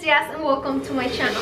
días and welcome to my channel.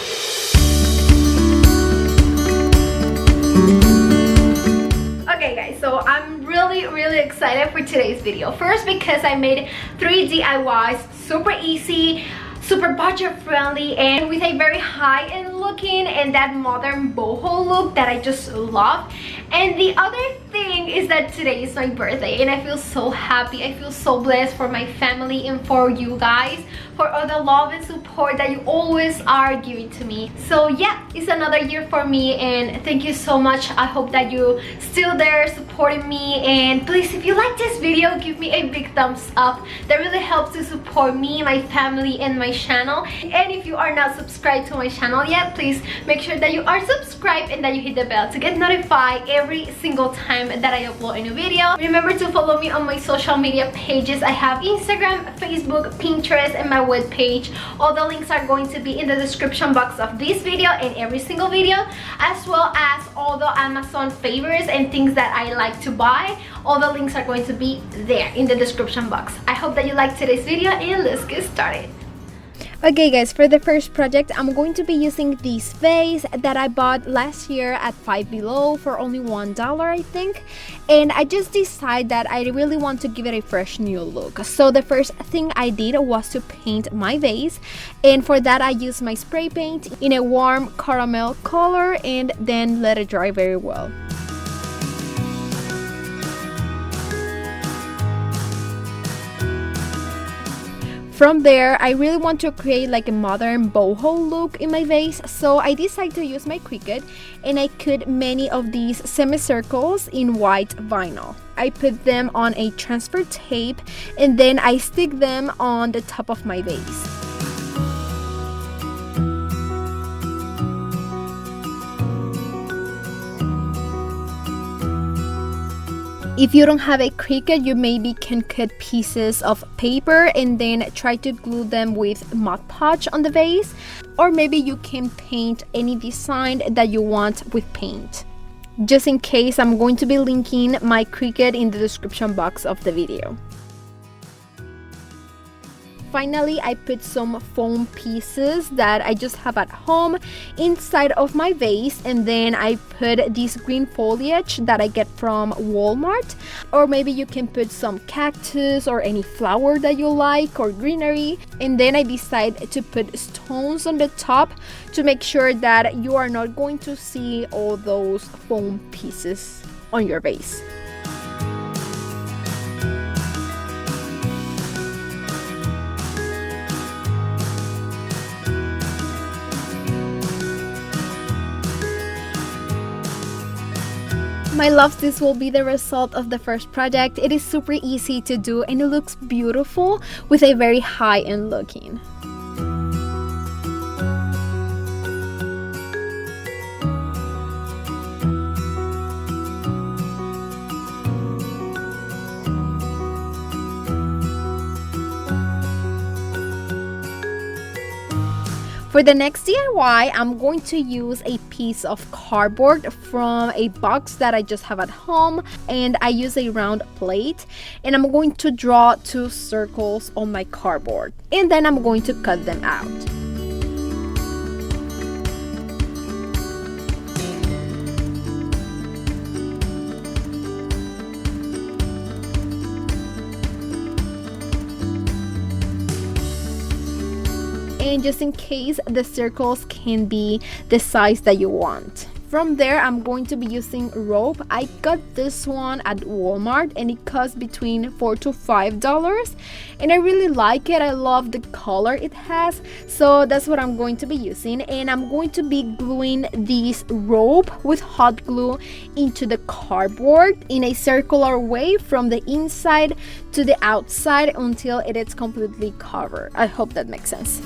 Okay guys, so I'm really excited for today's video. First, because I made 3 DIYs, super easy, super budget friendly, and with a very high-end looking and that modern boho look that I just love. And the other thing is that today is my birthday and I feel so happy. I feel so blessed for my family and for you guys, for all the love and support that you always are giving to me. So yeah, it's another year for me and thank you so much. I hope that you still there supporting me, and please, if you like this video, give me a big thumbs up. That really helps to support me, my family, and my channel. And if you are not subscribed to my channel yet, please make sure that you are subscribed and that you hit the bell to get notified every single time that I upload a new video. Remember to follow me on my social media pages. I have Instagram, Facebook, Pinterest, and my webpage. All the links are going to be in the description box of this video and every single video, as well as all the Amazon favorites and things that I like to buy. All the links are going to be there in the description box. I hope that you like today's video and let's get started. Okay guys, for the first project, I'm going to be using this vase that I bought last year at Five Below for only $1, I think. And I just decided that I really want to give it a fresh new look. So the first thing I did was to paint my vase. And for that, I used my spray paint in a warm caramel color and then let it dry very well. From there, I really want to create like a modern boho look in my vase, so I decided to use my Cricut and I cut many of these semicircles in white vinyl. I put them on a transfer tape and then I stick them on the top of my vase. If you don't have a Cricut, you maybe can cut pieces of paper and then try to glue them with Mod Podge on the vase, or maybe you can paint any design that you want with paint. Just in case, I'm going to be linking my Cricut in the description box of the video. Finally, I put some foam pieces that I just have at home inside of my vase, and then I put this green foliage that I get from Walmart, or maybe you can put some cactus or any flower that you like or greenery. And then I decided to put stones on the top to make sure that you are not going to see all those foam pieces on your vase. My loves, this will be the result of the first project. It is super easy to do and it looks beautiful with a very high-end looking. For the next DIY, I'm going to use a piece of cardboard from a box that I just have at home, and I use a round plate, and I'm going to draw 2 circles on my cardboard, and then I'm going to cut them out. And just in case, the circles can be the size that you want. From there, I'm going to be using rope. I got this one at Walmart and it costs between $4 to $5, and I really like it. I love the color it has, so that's what I'm going to be using. And I'm going to be gluing this rope with hot glue into the cardboard in a circular way from the inside to the outside until it is completely covered. I hope that makes sense.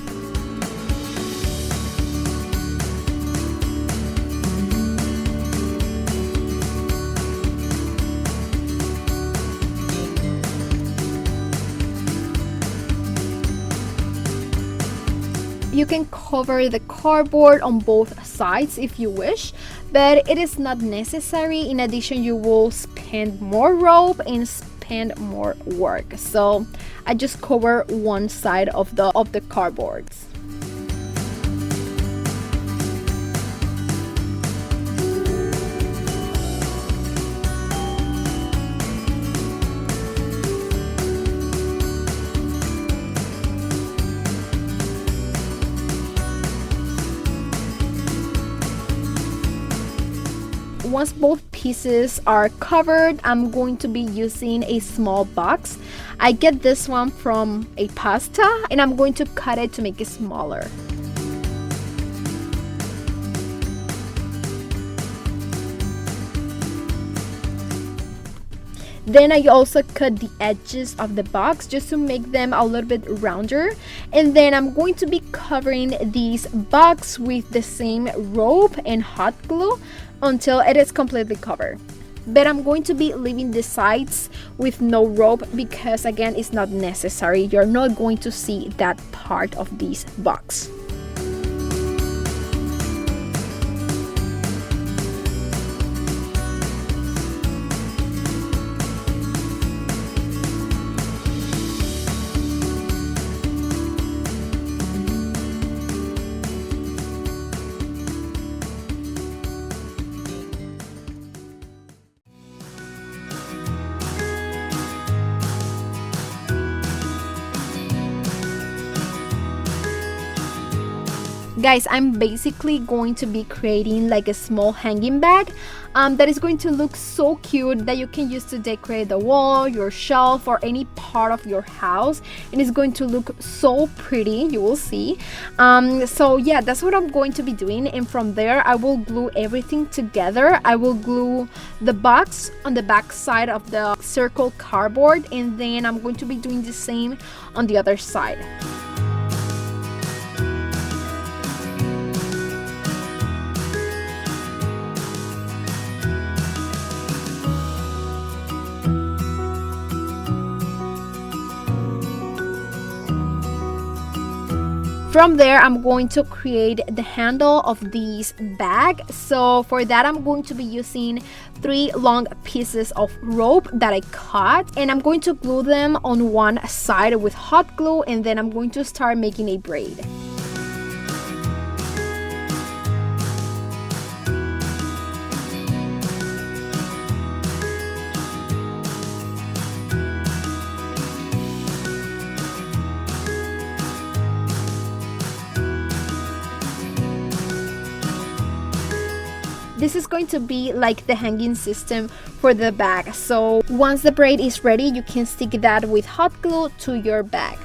You can cover the cardboard on both sides if you wish, but it is not necessary. In addition, you will spend more rope and spend more work. So I just cover one side of the cardboards. once both pieces are covered, I'm going to be using a small box. I get this one from a pasta, and I'm going to cut it to make it smaller. Then I also cut the edges of the box just to make them a little bit rounder. And then I'm going to be covering these box with the same rope and hot glue until it is completely covered. But I'm going to be leaving the sides with no rope because again, it's not necessary. You're not going to see that part of this box. Guys, I'm basically going to be creating like a small hanging bag that is going to look so cute that you can use to decorate the wall, your shelf, or any part of your house, and it's going to look so pretty. You will see. So yeah, that's what I'm going to be doing, and from there I will glue everything together. I will glue the box on the back side of the circle cardboard, and then I'm going to be doing the same on the other side. From there, I'm going to create the handle of this bag. So for that, I'm going to be using 3 long pieces of rope that I cut, and I'm going to glue them on one side with hot glue, and then I'm going to start making a braid. This is going to be like the hanging system for the bag. So once the braid is ready, you can stick that with hot glue to your bag.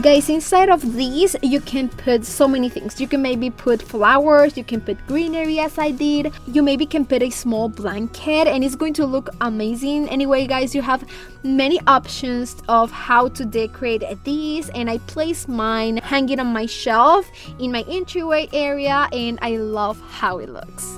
Guys, inside of these you can put so many things. You can maybe put flowers, you can put greenery as I did, you maybe can put a small blanket, and it's going to look amazing. Anyway guys, you have many options of how to decorate these, and I place mine hanging on my shelf in my entryway area, and I love how it looks.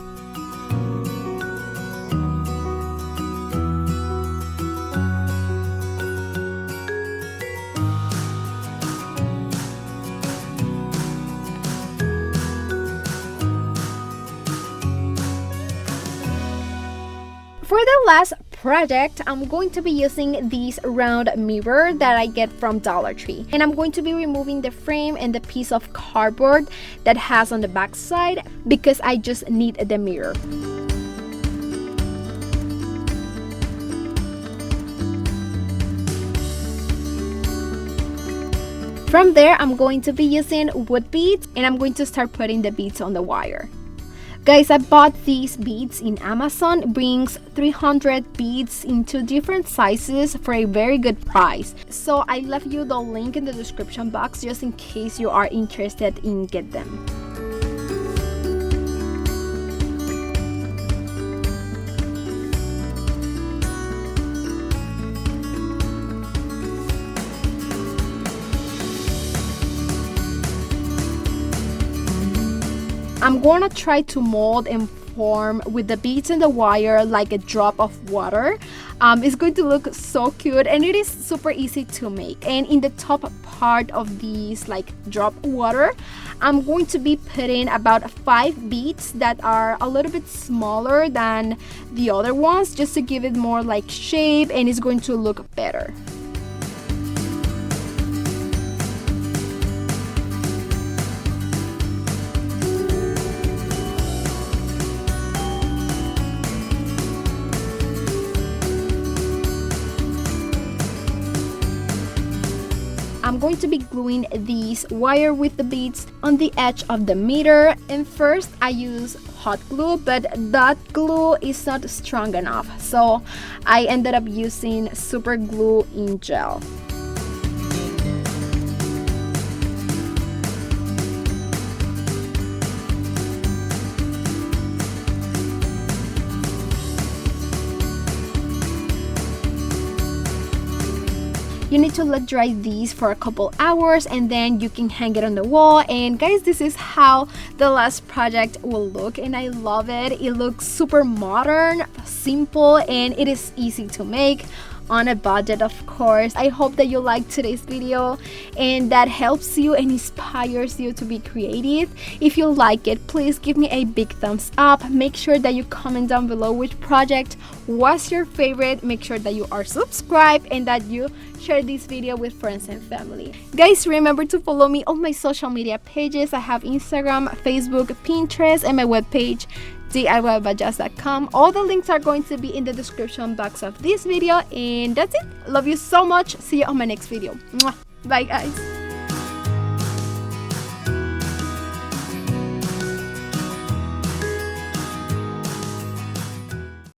For the last project, I'm going to be using this round mirror that I get from Dollar Tree, and I'm going to be removing the frame and the piece of cardboard that has on the back side because I just need the mirror. From there, I'm going to be using wood beads, and I'm going to start putting the beads on the wire. Guys, I bought these beads in Amazon. It brings 300 beads in 2 different sizes for a very good price. So I left you the link in the description box just in case you are interested in get them. I'm gonna try to mold and form with the beads and the wire like a drop of water. It's going to look so cute, and it is super easy to make. And in the top part of these like drop water, I'm going to be putting about 5 beads that are a little bit smaller than the other ones, just to give it more like shape, and it's going to look better. going to be gluing these wire with the beads on the edge of the meter. And first I use hot glue, but that glue is not strong enough, so I ended up using super glue in gel. You need to let dry these for a couple hours and then you can hang it on the wall. And guys, this is how the last project will look, and I love it. It looks super modern, simple, and it is easy to make on a budget, of course. I hope that you liked today's video and that helps you and inspires you to be creative. If you like it, please give me a big thumbs up. Make sure that you comment down below which project was your favorite. Make sure that you are subscribed and that you share this video with friends and family. Guys, remember to follow me on my social media pages. I have Instagram, Facebook, Pinterest, and my webpage DIYbyJaz.com. All the links are going to be in the description box of this video, and that's it. Love you so much. See you on my next video. Mwah. Bye guys.